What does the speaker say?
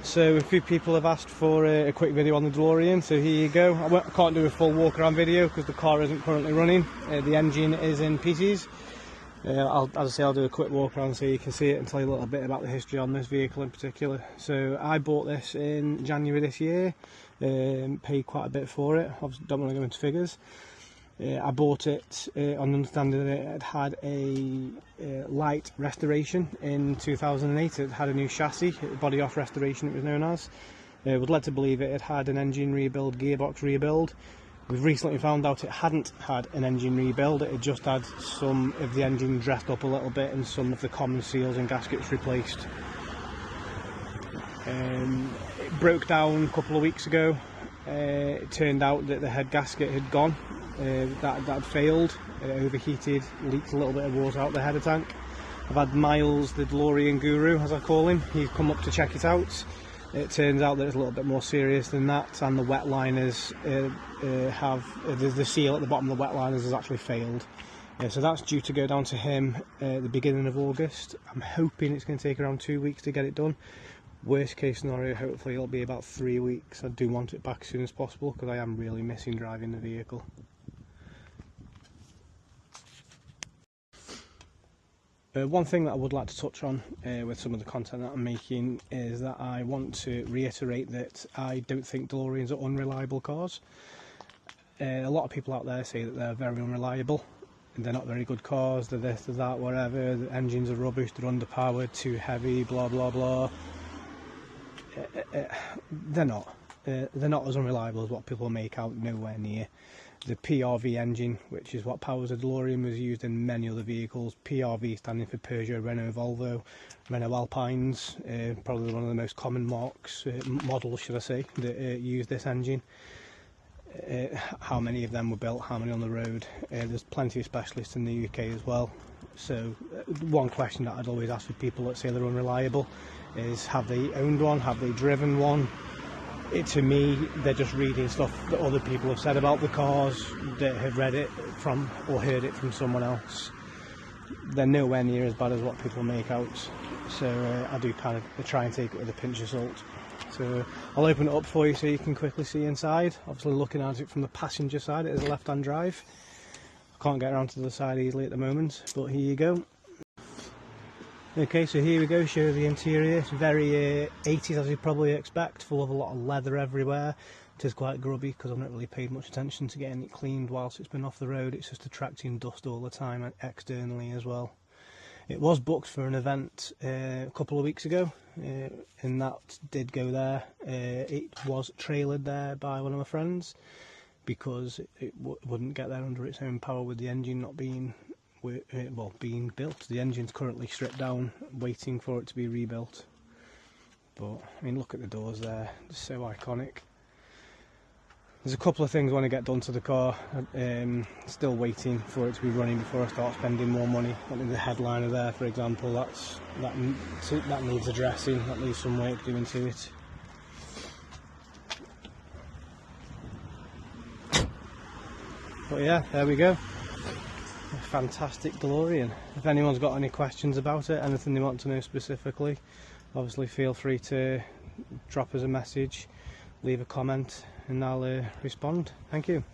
So a few people have asked for a quick video on the DeLorean, so here you go. I can't do a full walk around video because the car isn't currently running. The engine is in pieces. As I say, I'll do a quick walk around so you can see it and tell you a little bit about the history on this vehicle in particular. So I bought this in January this year, paid quite a bit for it. Obviously don't want to go into figures. I bought it on the understanding that it had a light restoration in 2008. It had a new chassis, body off restoration it was known as. Was led to believe it had an engine rebuild, gearbox rebuild. We've recently found out it hadn't had an engine rebuild, it had just had some of the engine dressed up a little bit and some of the common seals and gaskets replaced. It broke down a couple of weeks ago. It turned out that the head gasket had gone. That had failed, overheated, leaked a little bit of water out the header tank. I've had Miles, the DeLorean guru as I call him, he's come up to check it out. It turns out that it's a little bit more serious than that, and the wet liners the seal at the bottom of the wet liners has actually failed. So that's due to go down to him at the beginning of August. I'm hoping it's going to take around 2 weeks to get it done. Worst case scenario, hopefully it'll be about 3 weeks. I do want it back as soon as possible because I am really missing driving the vehicle. One thing that I would like to touch on with some of the content that I'm making is that I want to reiterate that I don't think DeLoreans are unreliable cars. A lot of people out there say that they're very unreliable, and they're not very good cars, they're this, they're that, whatever, the engines are rubbish, they're underpowered, too heavy, blah blah blah. They're not. They're not as unreliable as what people make out, nowhere near. The PRV engine, which is what powers the DeLorean, was used in many other vehicles. PRV standing for Peugeot, Renault, Volvo, Renault Alpines, probably one of the most common models should I say, that use this engine. How many of them were built, how many on the road? There's plenty of specialists in the UK as well. So one question that I'd always ask with people that say they're unreliable is, have they owned one, have they driven one? To me, they're just reading stuff that other people have said about the cars, that have read it from or heard it from someone else. They're nowhere near as bad as what people make out, so I do kind of try and take it with a pinch of salt. So I'll open it up for you so you can quickly see inside. Obviously looking at it from the passenger side, it is a left-hand drive. I can't get around to the side easily at the moment, but here you go. Okay, so here we go, show the interior. It's very 80s as you'd probably expect, full of a lot of leather everywhere. It is quite grubby because I've not really paid much attention to getting it cleaned whilst it's been off the road. It's just attracting dust all the time and externally as well. It was booked for an event a couple of weeks ago, and that did go there. It was trailered there by one of my friends because it wouldn't get there under its own power with the engine not being being built. The engine's currently stripped down, waiting for it to be rebuilt. But I mean, look at the doors there, they're so iconic. There's a couple of things I want to get done to the car. Still waiting for it to be running before I start spending more money. I mean, the headliner there, for example, that needs addressing, that needs some work doing to it. But yeah, there we go. A fantastic DeLorean. If anyone's got any questions about it, anything they want to know specifically, obviously feel free to drop us a message, leave a comment, and I'll respond. Thank you.